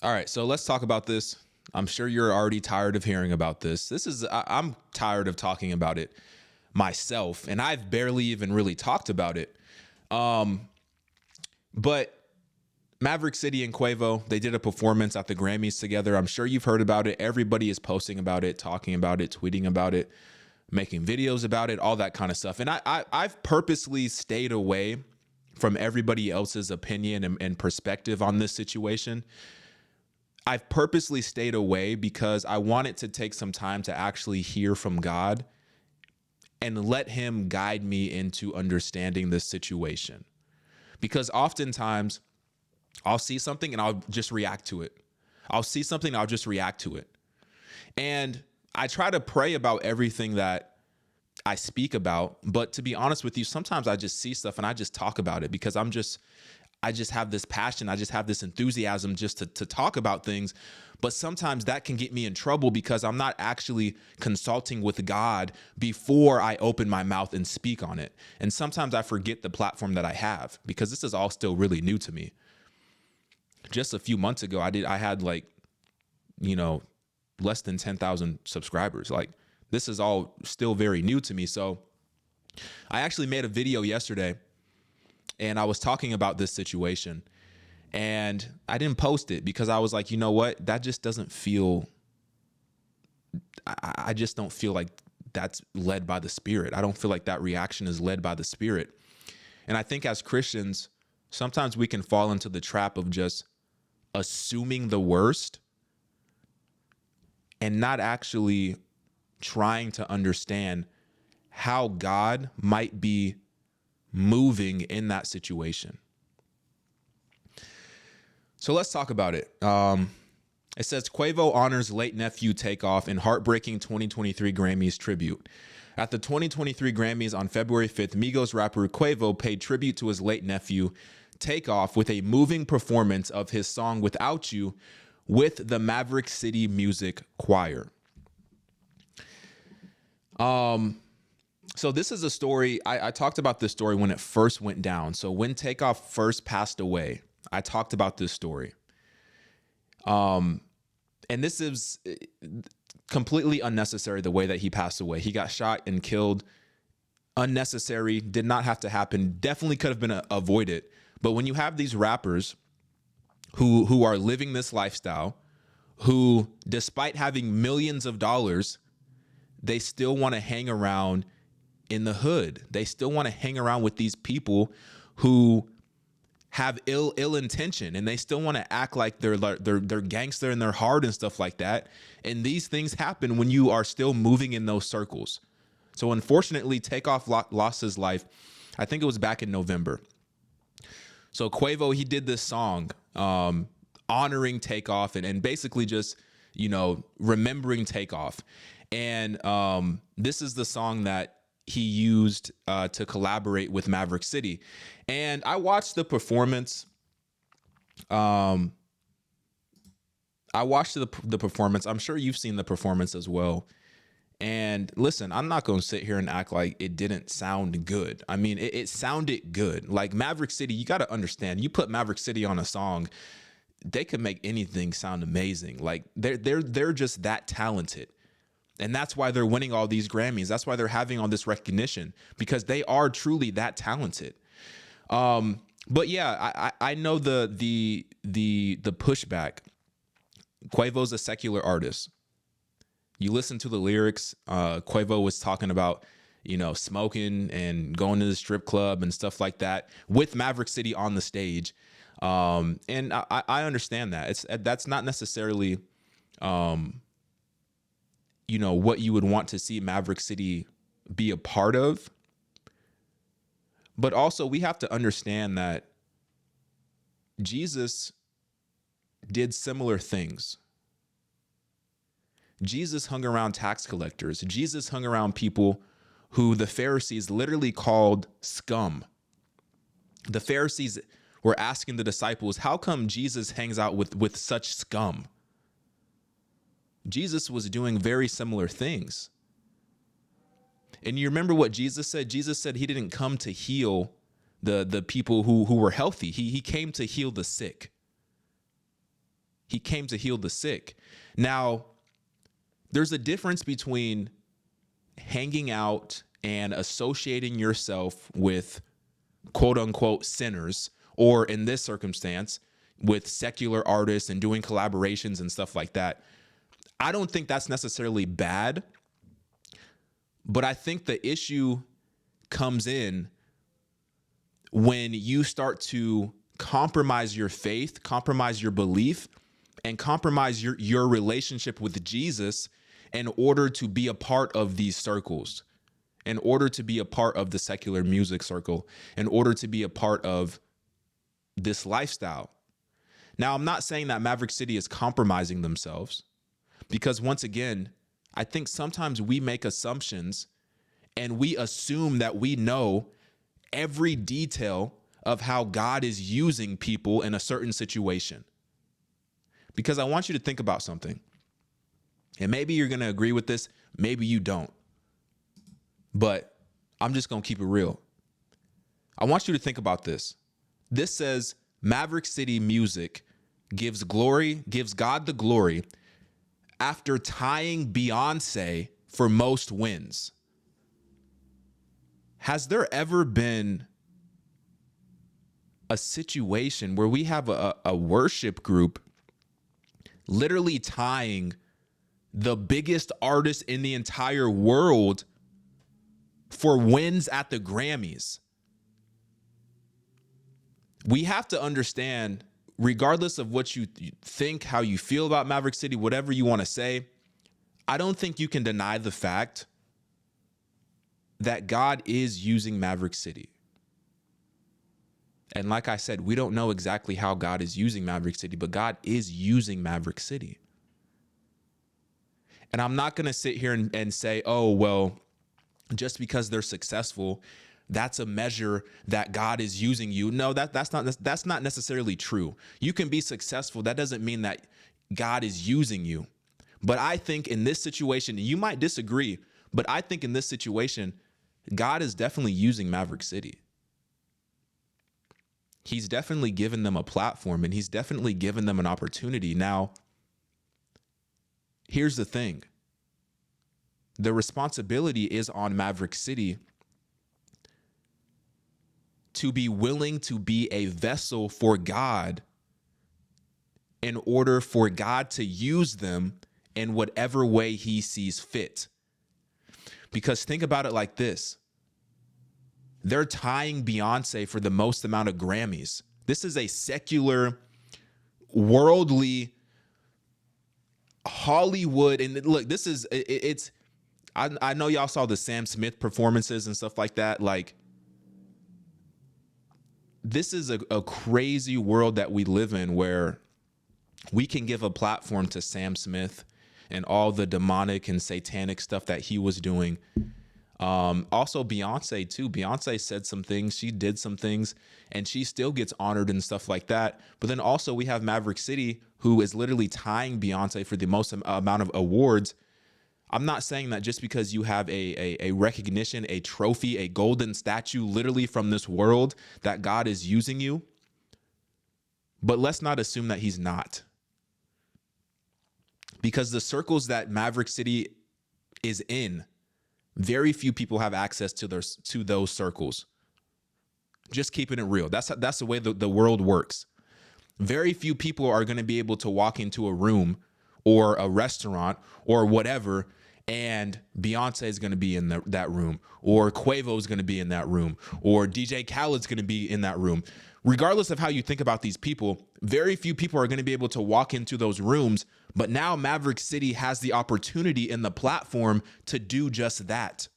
All right, so let's talk about this. I'm sure you're already tired of hearing about this. I'm tired of talking about it myself, and I've barely even really talked about it. But Maverick City and Quavo, they did a performance at the Grammys together. I'm sure you've heard about it. Everybody is posting about it, talking about it, tweeting about it, making videos about it, all that kind of stuff. And I've purposely stayed away from everybody else's opinion and perspective on this situation. I've purposely stayed away because I wanted to take some time to actually hear from God and let him guide me into understanding this situation. Because oftentimes I'll see something and I'll just react to it. I'll see something and I'll just react to it. And I try to pray about everything that I speak about. But to be honest with you, sometimes I just see stuff and I just talk about it because I just have this passion. I just have this enthusiasm just to talk about things. But sometimes that can get me in trouble because I'm not actually consulting with God before I open my mouth and speak on it. And sometimes I forget the platform that I have because this is all still really new to me. Just a few months ago, I had less than 10,000 subscribers. Like, this is all still very new to me. So I actually made a video yesterday and I was talking about this situation, and I didn't post it because I was like, you know what? That just doesn't feel, I just don't feel like that's led by the Spirit. I don't feel like that reaction is led by the Spirit. And I think as Christians, sometimes we can fall into the trap of just assuming the worst and not actually trying to understand how God might be moving in that situation. So let's talk about it. It says Quavo honors late nephew Takeoff in heartbreaking 2023 Grammys tribute. At the 2023 Grammys on February 5th, Migos rapper Quavo paid tribute to his late nephew Takeoff with a moving performance of his song Without You with the Maverick City Music Choir. So this is a story, I talked about this story when it first went down. So when Takeoff first passed away, I talked about this story. And this is completely unnecessary the way that he passed away. He got shot and killed. Unnecessary, did not have to happen, definitely could have been avoided. But when you have these rappers who are living this lifestyle, who despite having millions of dollars, they still want to hang around in the hood. They still want to hang around with these people who have ill intention, and they still want to act like they're gangster and they're hard and stuff like that. And these things happen when you are still moving in those circles. So unfortunately, Takeoff lost his life. I think it was back in November. So Quavo, he did this song honoring Takeoff and basically just, remembering Takeoff. And this is the song that he used to collaborate with Maverick City. And I watched the performance. I watched the performance. I'm sure you've seen the performance as well. And listen, I'm not going to sit here and act like it didn't sound good. I mean, it sounded good. Like Maverick City, you got to understand, you put Maverick City on a song, they could make anything sound amazing. Like they're just that talented. And that's why they're winning all these Grammys. That's why they're having all this recognition, because they are truly that talented. But yeah, I know the pushback. Quavo's a secular artist. You listen to the lyrics. Quavo was talking about, smoking and going to the strip club and stuff like that with Maverick City on the stage. And I understand that. That's not necessarily, what you would want to see Maverick City be a part of. But also we have to understand that Jesus did similar things. Jesus hung around tax collectors. Jesus hung around people who the Pharisees literally called scum. The Pharisees were asking the disciples, how come Jesus hangs out with such scum? Jesus was doing very similar things. And you remember what Jesus said? Jesus said he didn't come to heal the people who were healthy. He came to heal the sick. He came to heal the sick. Now, there's a difference between hanging out and associating yourself with quote unquote sinners, or in this circumstance, with secular artists and doing collaborations and stuff like that. I don't think that's necessarily bad, but I think the issue comes in when you start to compromise your faith, compromise your belief, and compromise your relationship with Jesus in order to be a part of these circles, in order to be a part of the secular music circle, in order to be a part of this lifestyle. Now, I'm not saying that Maverick City is compromising themselves, because once again, I think sometimes we make assumptions and we assume that we know every detail of how God is using people in a certain situation. Because I want you to think about something. And maybe you're going to agree with this, maybe you don't. But I'm just going to keep it real. I want you to think about this. This says Maverick City Music gives God the glory after tying Beyonce for most wins. Has there ever been a situation where we have a worship group literally tying the biggest artist in the entire world for wins at the Grammys? We have to understand, regardless of what you think, how you feel about Maverick City, whatever you want to say, I don't think you can deny the fact that God is using Maverick City. And like I said, we don't know exactly how God is using Maverick City, but God is using Maverick City. And I'm not going to sit here and say, oh, well, just because they're successful, that's a measure that God is using you. No, that's not necessarily true. You can be successful. That doesn't mean that God is using you. But I think in this situation, you might disagree, but I think in this situation, God is definitely using Maverick City. He's definitely given them a platform, and he's definitely given them an opportunity. Now, here's the thing. The responsibility is on Maverick City to be willing to be a vessel for God in order for God to use them in whatever way he sees fit. Because think about it like this. They're tying Beyonce for the most amount of Grammys. This is a secular, worldly, Hollywood. And look, this is, I know y'all saw the Sam Smith performances and stuff like that. Like, this is a crazy world that we live in, where we can give a platform to Sam Smith and all the demonic and satanic stuff that he was doing. Also Beyonce too. Beyonce said some things, she did some things, and she still gets honored and stuff like that. But then also we have Maverick City, who is literally tying Beyonce for the most amount of awards. I'm not saying that just because you have a recognition, a trophy, a golden statue, literally from this world, that God is using you. But let's not assume that he's not. Because the circles that Maverick City is in, very few people have access to those circles. Just keeping it real. That's the way the world works. Very few people are going to be able to walk into a room or a restaurant or whatever, and Beyonce is going to be in that room, or Quavo is going to be in that room, or DJ Khaled's going to be in that room. Regardless of how you think about these people, very few people are going to be able to walk into those rooms. But now Maverick City has the opportunity and the platform to do just that.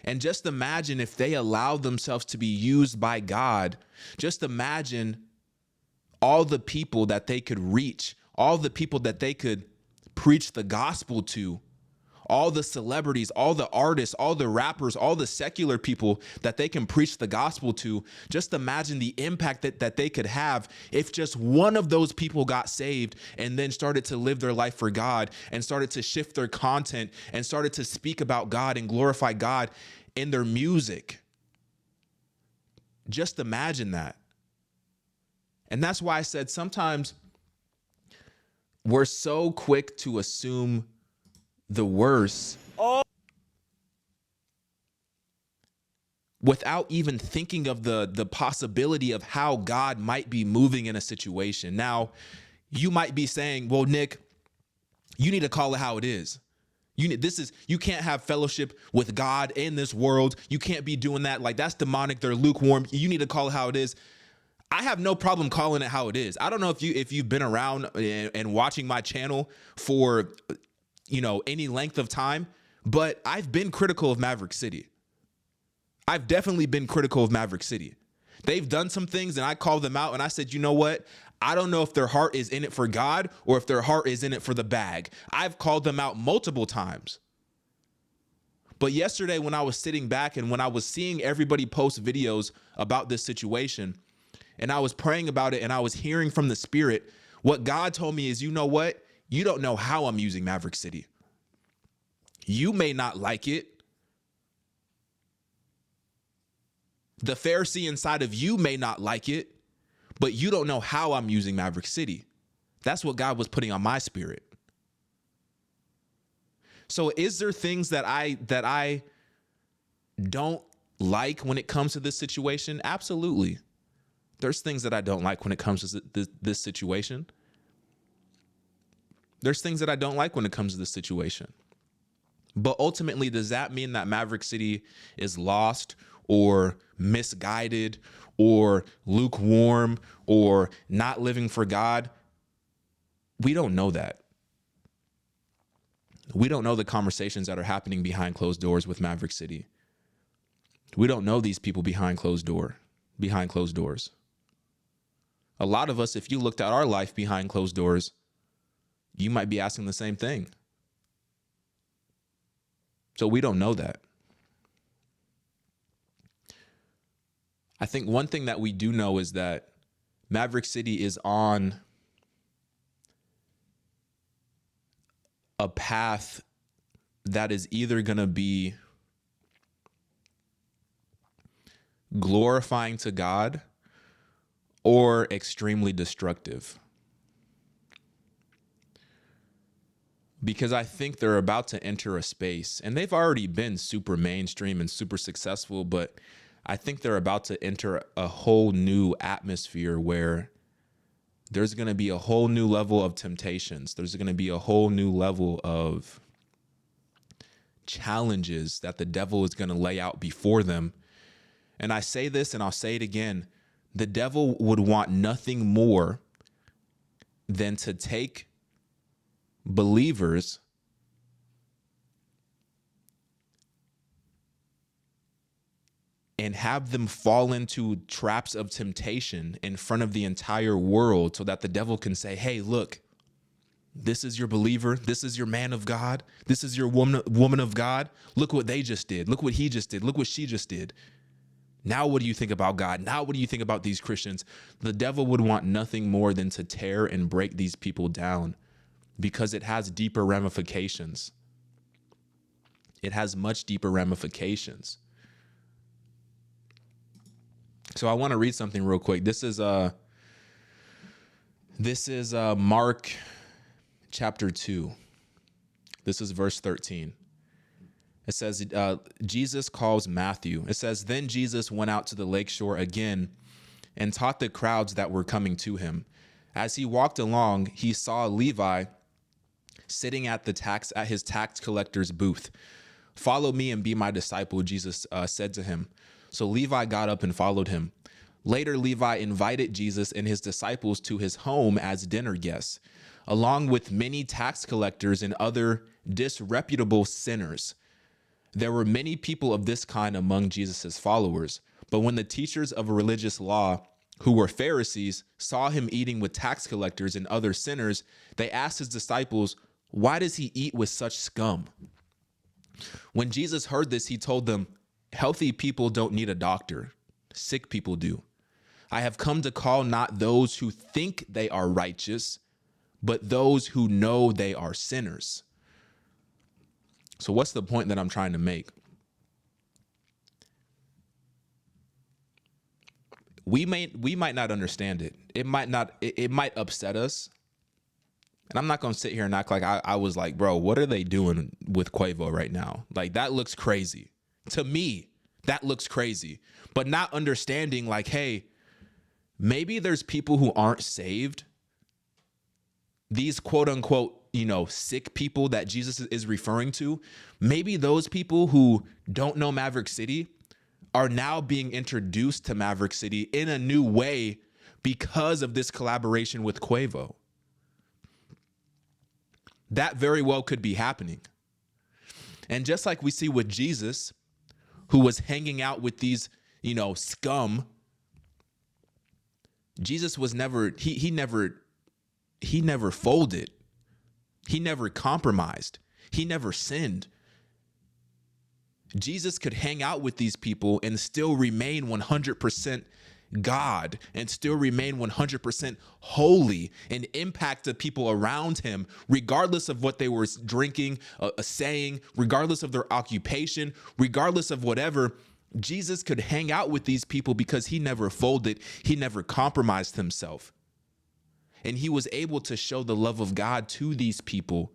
And just imagine if they allowed themselves to be used by God. Just imagine all the people that they could reach, all the people that they could preach the gospel to, all the celebrities, all the artists, all the rappers, all the secular people that they can preach the gospel to. Just imagine the impact that they could have if just one of those people got saved and then started to live their life for God and started to shift their content and started to speak about God and glorify God in their music. Just imagine that. And that's why I said sometimes we're so quick to assume the worst without even thinking of the possibility of how God might be moving in a situation. Now, you might be saying, well, Nick, you need to call it how it is. You can't have fellowship with God in this world. You can't be doing that. Like, that's demonic. They're lukewarm. You need to call it how it is. I have no problem calling it how it is. I don't know if you've been around and watching my channel for, any length of time, but I've been critical of Maverick City. I've definitely been critical of Maverick City. They've done some things and I called them out and I said, you know what? I don't know if their heart is in it for God or if their heart is in it for the bag. I've called them out multiple times. But yesterday when I was sitting back and when I was seeing everybody post videos about this situation and I was praying about it and I was hearing from the Spirit, what God told me is, you know what? You don't know how I'm using Maverick City. You may not like it. The Pharisee inside of you may not like it, but you don't know how I'm using Maverick City. That's what God was putting on my spirit. So is there things that I don't like when it comes to this situation? Absolutely. There's things that I don't like when it comes to this situation. There's things that I don't like when it comes to this situation. But ultimately, does that mean that Maverick City is lost or misguided or lukewarm or not living for God? We don't know that. We don't know the conversations that are happening behind closed doors with Maverick City. We don't know these people behind closed doors. A lot of us, if you looked at our life behind closed doors, you might be asking the same thing. So we don't know that. I think one thing that we do know is that Maverick City is on a path that is either going to be glorifying to God or extremely destructive. Because I think they're about to enter a space, and they've already been super mainstream and super successful, but I think they're about to enter a whole new atmosphere where there's going to be a whole new level of temptations. There's going to be a whole new level of challenges that the devil is going to lay out before them. And I say this and I'll say it again. The devil would want nothing more than to take believers and have them fall into traps of temptation in front of the entire world so that the devil can say, hey, look, this is your believer. This is your man of God. This is your woman of God. Look what they just did. Look what he just did. Look what she just did. Now, what do you think about God? Now, what do you think about these Christians? The devil would want nothing more than to tear and break these people down because it has deeper ramifications. It has much deeper ramifications. So I want to read something real quick. This is Mark chapter 2. This is verse 13. It says, Jesus calls Matthew. It says, then Jesus went out to the lakeshore again and taught the crowds that were coming to him. As he walked along, he saw Levi sitting at his tax collector's booth. Follow me and be my disciple, Jesus said to him. So Levi got up and followed him. Later, Levi invited Jesus and his disciples to his home as dinner guests, along with many tax collectors and other disreputable sinners. There were many people of this kind among Jesus' followers, but when the teachers of religious law, who were Pharisees, saw him eating with tax collectors and other sinners, they asked his disciples, why does he eat with such scum? When Jesus heard this, he told them, healthy people don't need a doctor. Sick people do. I have come to call not those who think they are righteous, but those who know they are sinners. So what's the point that I'm trying to make? We might not understand it. It might upset us And I'm not going to sit here and act like I was like, bro, what are they doing with Quavo right now? Like, that looks crazy. To me, that looks crazy. But not understanding, like, hey, maybe there's people who aren't saved. These quote unquote, sick people that Jesus is referring to, maybe those people who don't know Maverick City are now being introduced to Maverick City in a new way because of this collaboration with Quavo. That very well could be happening. And just like we see with Jesus, who was hanging out with these, scum, Jesus was never, he never folded. He never compromised. He never sinned. Jesus could hang out with these people and still remain 100% God and still remain 100% holy and impact the people around him, regardless of what they were drinking, saying, regardless of their occupation, regardless of whatever. Jesus could hang out with these people because he never folded. He never compromised himself. And he was able to show the love of God to these people.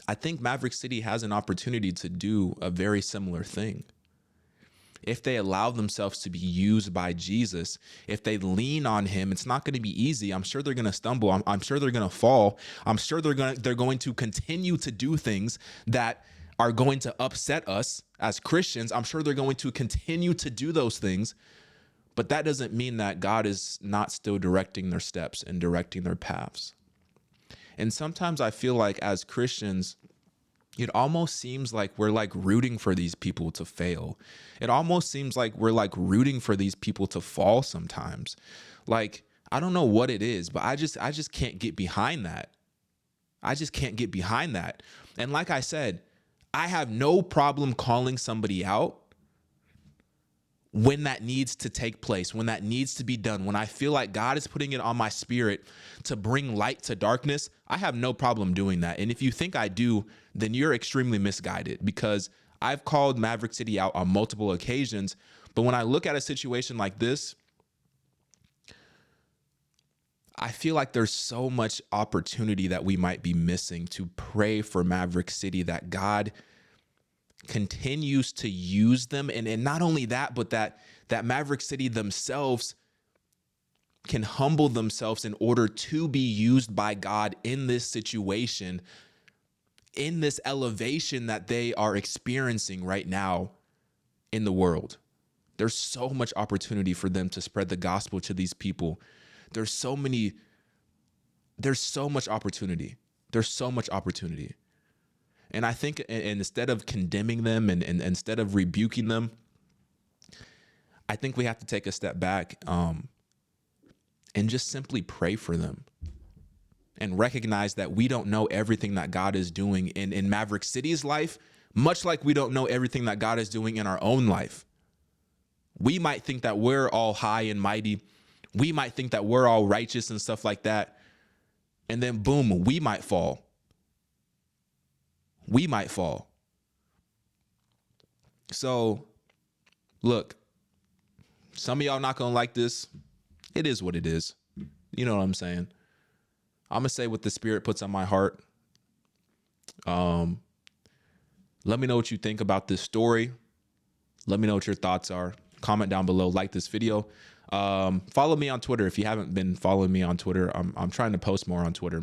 I think Maverick City has an opportunity to do a very similar thing. If they allow themselves to be used by Jesus, if they lean on him, it's not going to be easy. I'm sure they're going to stumble. I'm sure they're going to fall. I'm sure they're going to continue to do things that are going to upset us as Christians. I'm sure they're going to continue to do those things. But that doesn't mean that God is not still directing their steps and directing their paths. And sometimes I feel like as Christians, it almost seems like we're like rooting for these people to fail. It almost seems like we're like rooting for these people to fall sometimes. Like, I don't know what it is, but I just can't get behind that. I just can't get behind that. And like I said, I have no problem calling somebody out when that needs to take place, when that needs to be done, when I feel like God is putting it on my spirit to bring light to darkness. I have no problem doing that. And if you think I do, then you're extremely misguided, because I've called Maverick City out on multiple occasions. But when I look at a situation like this, I feel like there's so much opportunity that we might be missing to pray for Maverick City, that God continues to use them. And not only that, but that Maverick City themselves can humble themselves in order to be used by God in this situation, in this elevation that they are experiencing right now in the world. There's so much opportunity for them to spread the gospel to these people. There's so much opportunity. There's so much opportunity. And I think instead of condemning them and instead of rebuking them, I think we have to take a step back and just simply pray for them and recognize that we don't know everything that God is doing in Maverick City's life, much like we don't know everything that God is doing in our own life. We might think that we're all high and mighty. We might think that we're all righteous and stuff like that. And then boom, we might fall. We might fall. So, look, some of y'all not going to like this. It is what it is. You know what I'm saying? I'm going to say what the Spirit puts on my heart. Let me know what you think about this story. Let me know what your thoughts are. Comment down below. Like this video. Follow me on Twitter if you haven't been following me on Twitter. I'm trying to post more on Twitter.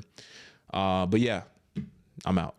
But yeah, I'm out.